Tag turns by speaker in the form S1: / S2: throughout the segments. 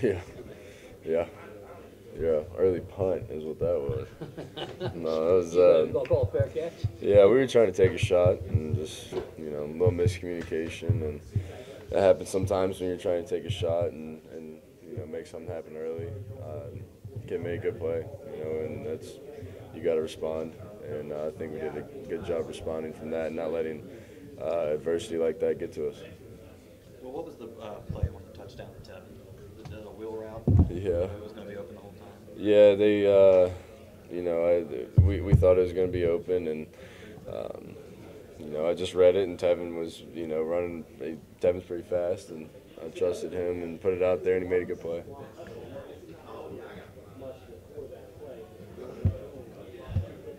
S1: Yeah, yeah, yeah. Early punt is what that was. No, that was.
S2: I'll call it fair catch.
S1: Yeah, we were trying to take a shot and just a little miscommunication, and that happens sometimes when you're trying to take a shot and make something happen early. Can make a good play, and that's you got to respond. And I think we did a good job responding from that and not letting adversity like that get to us.
S3: Well, what was the play on the touchdown to Tevin? The wheel route?
S1: Yeah.
S3: It was going to be open the whole time?
S1: Yeah, they, we thought it was going to be open, and, I just read it, and Tevin was, running. Tevin's pretty fast, and I trusted him and put it out there, and he made a good play.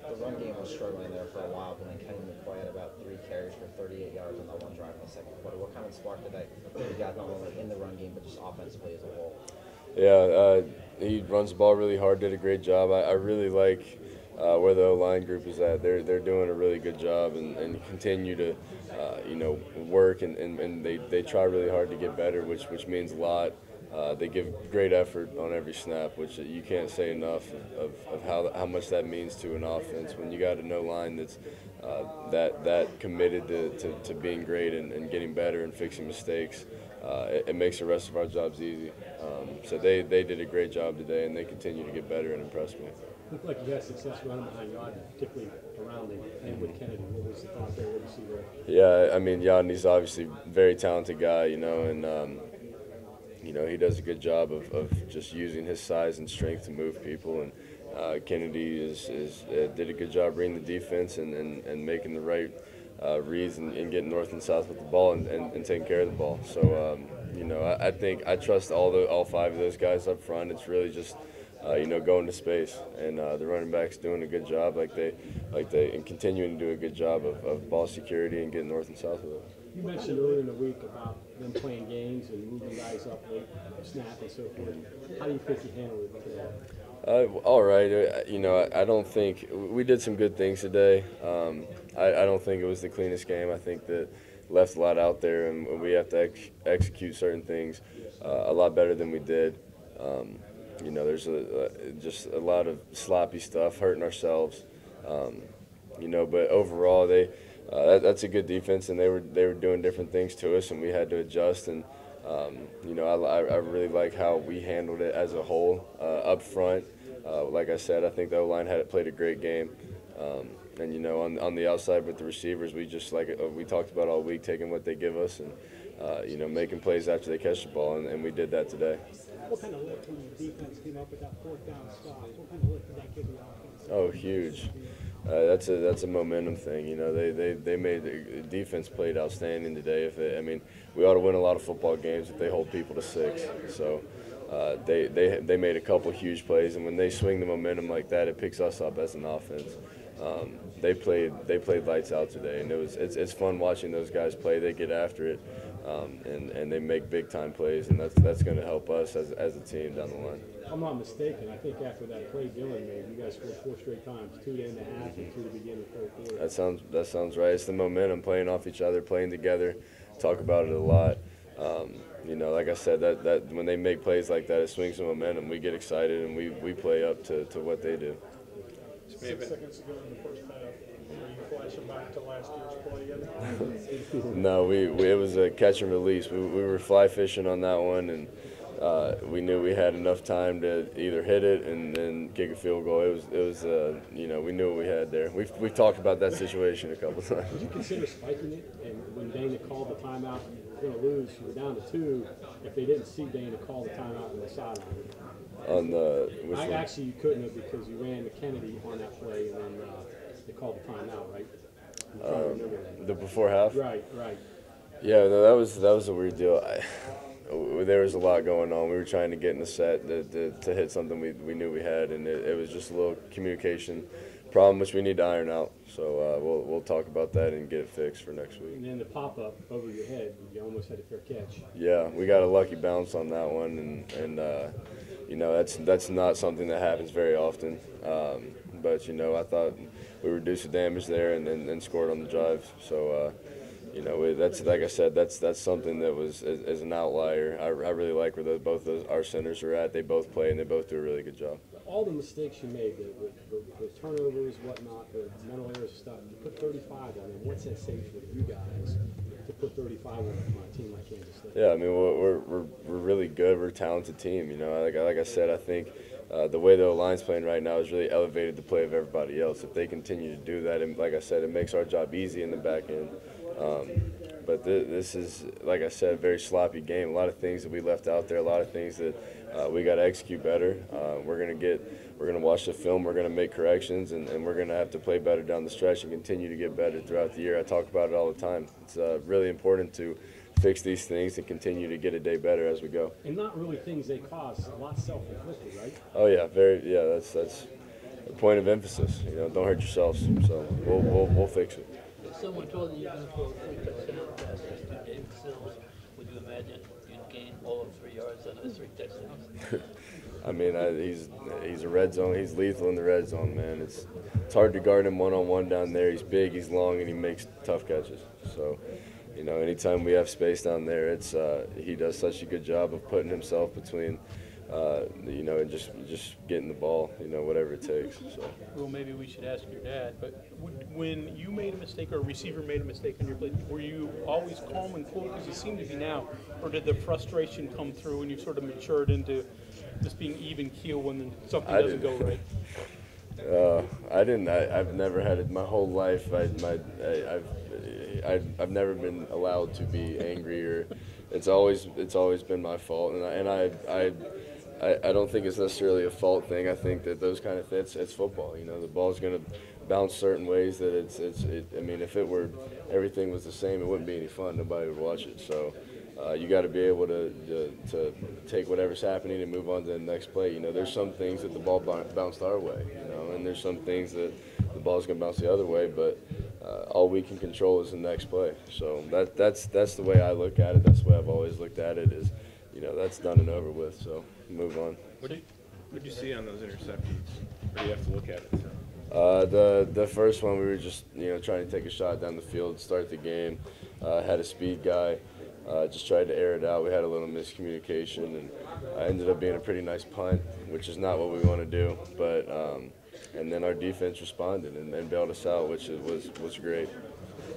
S4: The run game was struggling there for a while, but then Kenny McCoy had about 3 carries for 38 yards on that one drive in the second quarter. What kind of spark did that you got not only in the run game, but just offensively as a whole?
S1: Yeah, he runs the ball really hard, did a great job. I really like where the O-line group is at. They're doing a really good job and continue to, work, and they try really hard to get better, which means a lot. They give great effort on every snap, which you can't say enough of how much that means to an offense when you got an O-line that's that committed to being great and getting better and fixing mistakes. It makes the rest of our jobs easy. So they did a great job today, and they continue to get better and impress me.
S2: Looked like you had success running behind Yard, particularly around him and with Kennedy. What was the thought there? What did you see there?
S1: Yeah, I mean, Yadni's obviously a very talented guy, and he does a good job of just using his size and strength to move people. And Kennedy did a good job reading the defense and making the right reads and getting north and south with the ball and taking care of the ball. So I think I trust all 5 of those guys up front. It's really just going to space, and the running backs doing a good job, and continuing to do a good job of ball security and getting north and south with it.
S2: You mentioned earlier in the week about them playing games and moving guys up late, snap and so forth. How do you think you handled it today?
S1: All right. I don't think we did some good things today. I don't think it was the cleanest game. I think that left a lot out there, and we have to execute certain things a lot better than we did. There's just a lot of sloppy stuff, hurting ourselves. But overall, that's a good defense, and they were doing different things to us, and we had to adjust. And I really like how we handled it as a whole up front. Like I said, I think the O-line played a great game. And on the outside with the receivers, we just we talked about all week, taking what they give us and making plays after they catch the ball, and we did that today.
S2: What kind of lift when the defense came up with that 4th down stop? What kind of lift did that give the offense?
S1: Oh, huge. That's a momentum thing. They made the defense played outstanding today. We ought to win a lot of football games if they hold people to 6. So they made a couple huge plays, and when they swing the momentum like that, it picks us up as an offense. They played lights out today, and it's fun watching those guys play. They get after it, and they make big time plays, and that's going to help us as a team down the line.
S2: If I'm not mistaken, I think after that play Dylan made, you guys scored 4 straight times, 2 to end the half and 2 to begin the 3rd quarter.
S1: That sounds right. It's the momentum, playing off each other, playing together. Talk about it a lot. Like I said, that when they make plays like that, it swings the momentum. We get excited, and we play up to what they do.
S5: 6 seconds ago in the first half, were you flashing back to last year's play yet?
S1: No, it was a catch and release. We were fly fishing on that one, and we knew we had enough time to either hit it and then kick a field goal. It was we knew what we had there. We've talked about that situation a couple times.
S2: Did you consider spiking it? And when Dana called the timeout, you're going to lose. You were down to 2. If they didn't see Dana call the timeout on the sideline. Actually, you couldn't have because you ran to Kennedy on that play, and then they called the timeout, right?
S1: The before half.
S2: Right.
S1: Yeah, no, that was a weird deal. There was a lot going on. We were trying to get in the set to hit something we knew we had, and it was just a little communication problem which we need to iron out. So we'll talk about that and get it fixed for next week.
S2: And then the pop up over your head, you almost had a fair catch.
S1: Yeah, we got a lucky bounce on that one, and that's not something that happens very often. But I thought we reduced the damage there and then scored on the drive. So that's like I said, that's something that was as an outlier. I really like where both our centers are at. They both play and they both do a really good job.
S2: All the mistakes you made, the turnovers, whatnot, the mental errors stuff, you put 35 on them. What's that say for you guys to put 35 on a team like Kansas State?
S1: Yeah, I mean we're really good. We're a talented team. Like I said, I think the way the line's playing right now has really elevated the play of everybody else. If they continue to do that, and like I said, it makes our job easy in the back end. But this is, like I said, a very sloppy game. A lot of things that we left out there. A lot of things that we got to execute better. We're gonna watch the film. We're gonna make corrections, and we're gonna have to play better down the stretch and continue to get better throughout the year. I talk about it all the time. It's really important to fix these things and continue to get a day better as we go.
S2: And not really things they cause, a lot self-inflicted, right?
S1: Oh yeah, that's a point of emphasis. Don't hurt yourselves. So we'll fix it.
S6: If someone told you you're going to throw 3 touchdown passes to David Sills, would you imagine you'd gain all of 3 yards out of his 3 touchdowns?
S1: I mean, he's a red zone. He's lethal in the red zone, man. It's hard to guard him one-on-one down there. He's big, he's long, and he makes tough catches. So, anytime we have space down there, he does such a good job of putting himself between, and just getting the ball, whatever it takes. So.
S5: Well, maybe we should ask your dad, but when you made a mistake or a receiver made a mistake on your play, were you always calm and cool, because you seem to be now, or did the frustration come through and you sort of matured into just being even keel when something doesn't go right?
S1: I didn't. I've never had it my whole life. I've never been allowed to be angry, or it's always been my fault, and I don't think it's necessarily a fault thing. I think that those kind of things, it's football. The ball's going to bounce certain ways that I mean, if it were everything was the same, it wouldn't be any fun. Nobody would watch it. So you got to be able to take whatever's happening and move on to the next play. There's some things that the ball bounced our way, and there's some things that the ball's going to bounce the other way, but all we can control is the next play. So that's the way I look at it. That's the way I've always looked at it is, that's done and over with, so move on.
S7: What did you see on those interceptions? Or do you have to look at it?
S1: The first one, we were just trying to take a shot down the field, start the game. Had a speed guy, just tried to air it out. We had a little miscommunication, and ended up being a pretty nice punt, which is not what we want to do. But and then our defense responded and bailed us out, which was great.